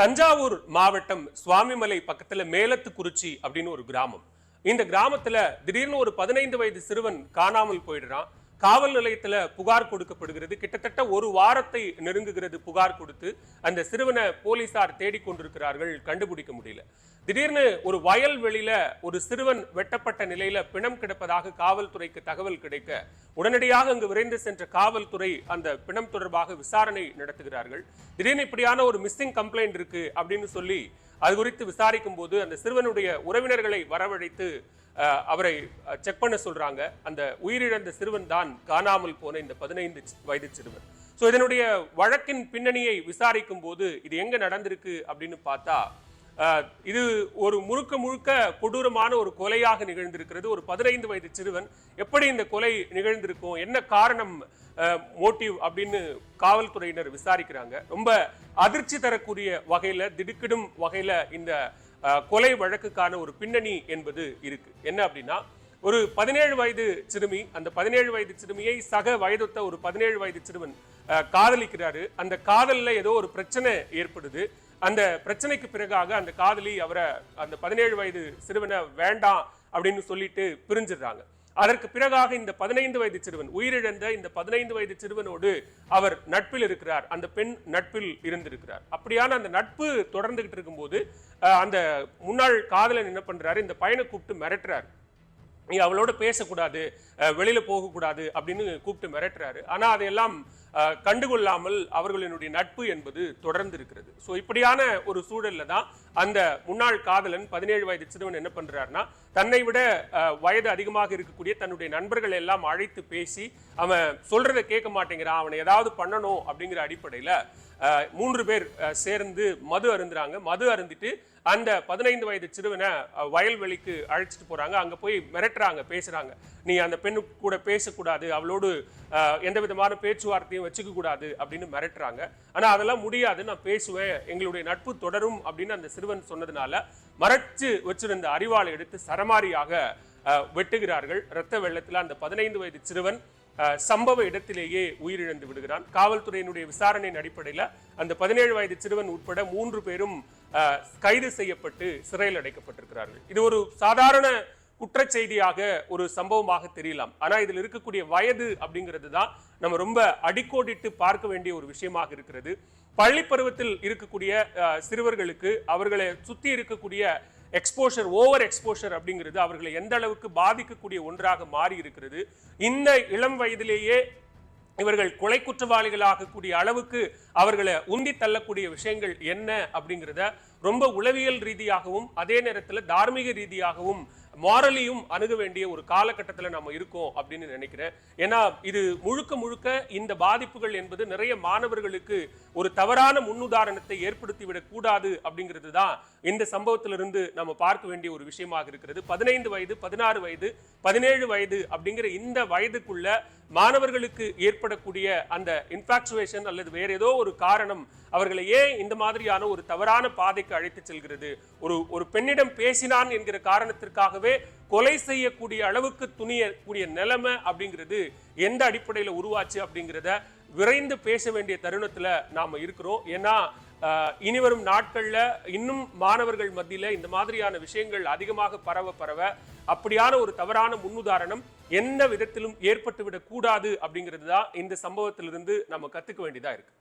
தஞ்சாவூர் மாவட்டம் சுவாமிமலை பக்கத்துல மேலத்துக்குறிச்சி அப்படின்னு ஒரு கிராமம். இந்த கிராமத்துல திடீர்னு ஒரு 15 வயது சிறுவன் காணாமல் போயிடுறான். காவல் நிலையத்துல புகார் கொடுக்கப்படுகிறது. கிட்டத்தட்ட ஒரு வாரத்தை நெருங்குகிறது புகார் கொடுத்து. அந்த சிறுவனை போலீசார் தேடிக்கொண்டிருக்கிறார்கள், கண்டுபிடிக்க முடியல. திடீர்னு ஒரு வயல்வெளியில ஒரு சிறுவன் வெட்டப்பட்ட நிலையில பிணம் கிடப்பதாக காவல்துறைக்கு தகவல் கிடைக்க உடனடியாக அங்கு விரைந்து சென்ற காவல்துறை அந்த பிணம் தொடர்பாக விசாரணை நடத்துகிறார்கள். திடீர்னு இப்படியான ஒரு மிஸ்ஸிங் கம்ப்ளைண்ட் இருக்கு அப்படின்னு சொல்லி அது குறித்து விசாரிக்கும் போது அந்த சிறுவனுடைய உறவினர்களை வரவழைத்து அவரை செக் பண்ண சொல்றாங்க. அந்த உயிரிழந்த சிறுவன் தான் காணாமல் போன இந்த 15 வயது சிறுவன். ஸோ இதனுடைய வழக்கின் பின்னணியை விசாரிக்கும் போது இது எங்க நடந்திருக்கு அப்படின்னு பார்த்தா, இது ஒரு முழுக்க கொடூரமான ஒரு கொலையாக நிகழ்ந்திருக்கிறது. ஒரு 15 வயது சிறுவன் எப்படி இந்த கொலை நிகழ்ந்திருக்கும், என்ன காரணம், மோட்டிவ் அப்படின்னு காவல்துறையினர் விசாரிக்கிறாங்க. ரொம்ப அதிர்ச்சி தரக்கூடிய வகையில, திடுக்கிடும் வகையில இந்த கொலை வழக்குக்கான ஒரு பின்னணி என்பது இருக்கு. என்ன அப்படின்னா, ஒரு 17 வயது சிறுமி, அந்த 17 வயது சிறுமியை சக வயதொத்த ஒரு 17 வயது சிறுவன் காதலிக்கிறாரு. அந்த காதல்ல ஏதோ ஒரு பிரச்சனை ஏற்படுது. அந்த பிரச்சனைக்கு பிறகாக அந்த காதலி அவரை, அந்த 17 வயது சிறுவனை வேண்டாம் அப்படின்னு சொல்லிட்டு பிரிஞ்சிடுறாங்க. அதற்கு பிறகாக இந்த 15 வயது சிறுவன், உயிரிழந்த இந்த 15 வயது சிறுவனோடு அவர் நட்பில் இருக்கிறார். அந்த பெண் நட்பில் இருந்திருக்கிறார். அப்படியான அந்த நட்பு தொடர்ந்துகிட்டு இருக்கும்போது அந்த முன்னாள் காதலன் என்ன பண்றாரு, இந்த பையனை கூப்பிட்டு மிரட்டுறாரு. நீ அவளோட பேசக்கூடாது, வெளியில போகக்கூடாது அப்படின்னு கூப்பிட்டு மிரட்டுறாரு. ஆனா அதையெல்லாம் கண்டுகொள்ளாமல் அவர்களினுடைய நட்பு என்பது தொடர்ந்து இருக்கிறது. ஸோ இப்படியான ஒரு சூழல்ல தான் அந்த முன்னாள் காதலன் 17 வயது சிறுவன் என்ன பண்றாருன்னா, தன்னை விட வயது அதிகமாக இருக்கக்கூடிய தன்னுடைய நண்பர்கள் எல்லாம் அழைத்து பேசி, அவன் சொல்றதை கேட்க மாட்டேங்கிறான், அவனை ஏதாவது பண்ணணும் அப்படிங்கிற அடிப்படையில 3 பேர் சேர்ந்து மது அருந்துறாங்க. மது அருந்திட்டு அந்த 15 வயது சிறுவனை வயல்வெளிக்கு அழைச்சிட்டு போறாங்க. அங்க போய் மிரட்டுறாங்க, பேசுறாங்க. நீ அந்த பெண்ணு கூட பேசக்கூடாது, அவளோடு எந்த விதமான பேச்சுவார்த்தையும் வச்சுக்க கூடாது அப்படின்னு மிரட்டுறாங்க. ஆனா அதெல்லாம் முடியாது, நான் பேசுவேன், எங்களுடைய நட்பு தொடரும் அப்படின்னு அந்த சிறுவன் சொன்னதுனால மறைச்சு வச்சிருந்த அரிவாளை எடுத்து சரமாரியாக வெட்டுகிறார்கள். இரத்த வெள்ளத்தில் அந்த 15 வயது சிறுவன் சம்பவ இடத்திலேயே உயிரிழந்து விடுகிறான். காவல்துறையினுடைய விசாரணையின் அடிப்படையில் அந்த 17 வயது சிறுவன் உட்பட 3 பேரும் கைது செய்யப்பட்டு சிறையில் அடைக்கப்பட்டிருக்கிறார்கள். இது ஒரு சாதாரண குற்றச்செய்தியாக ஒரு சம்பவமாக தெரியலாம். ஆனா இதில் இருக்கக்கூடிய வயது அப்படிங்கிறது தான் நம்ம ரொம்ப அடிக்கோடிட்டு பார்க்க வேண்டிய ஒரு விஷயமாக இருக்கிறது. பள்ளி பருவத்தில் இருக்கக்கூடிய சிறுவர்களுக்கு அவர்களை சுத்தி இருக்கக்கூடிய எக்ஸ்போஷர், ஓவர் எக்ஸ்போஷர் அப்படிங்கிறது அவர்களை எந்த அளவுக்கு பாதிக்கக்கூடிய ஒன்றாக மாறி இருக்கிறது. இந்த இளம் வயதிலேயே இவர்கள் கொலை குற்றவாளிகளாகக்கூடிய அளவுக்கு அவர்களை உந்தி தள்ளக்கூடிய விஷயங்கள் என்ன அப்படிங்கிறத ரொம்ப உளவியல் ரீதியாகவும் அதே நேரத்தில் தார்மீக ரீதியாகவும் மாரலியும் அணுக வேண்டிய ஒரு காலகட்டத்தில் நம்ம இருக்கோம் அப்படின்னு நினைக்கிறேன். ஏன்னா இது முழுக்க இந்த பாதிப்புகள் என்பது நிறைய மாணவர்களுக்கு ஒரு தவறான முன்னுதாரணத்தை ஏற்படுத்திவிடக் கூடாது அப்படிங்கிறது தான் இந்த சம்பவத்திலிருந்து நம்ம பார்க்க வேண்டிய ஒரு விஷயமாக இருக்கிறது. 15 வயது, 16 வயது, 17 வயது அப்படிங்கிற இந்த வயதுக்குள்ள மாணவர்களுக்கு ஏற்படக்கூடிய அந்த இன்ஃபாக்சுவேஷன் அல்லது வேற ஏதோ ஒரு காரணம் அவர்களை ஏன் இந்த மாதிரியான ஒரு தவறான பாதைக்கு அழைத்து செல்கிறது. ஒரு பெண்ணிடம் பேசினான் என்கிற காரணத்திற்காகவே கொலை செய்யக்கூடிய அளவுக்கு துணியக்கூடிய நிலைமை அப்படிங்கிறது எந்த அடிப்படையில் உருவாச்சு அப்படிங்கிறத விரைந்து பேச வேண்டிய தருணத்துல நாம இருக்கிறோம். ஏன்னா இனிவரும் நாட்கள்ல இன்னும் மாணவர்கள் மத்தியில இந்த மாதிரியான விஷயங்கள் அதிகமாக பரவ அப்படியான ஒரு தவறான முன்னுதாரணம் எந்த விதத்திலும் ஏற்பட்டுவிடக் கூடாது அப்படிங்கிறது தான் இந்த சம்பவத்திலிருந்து நம்ம கத்துக்க வேண்டியதா இருக்கு.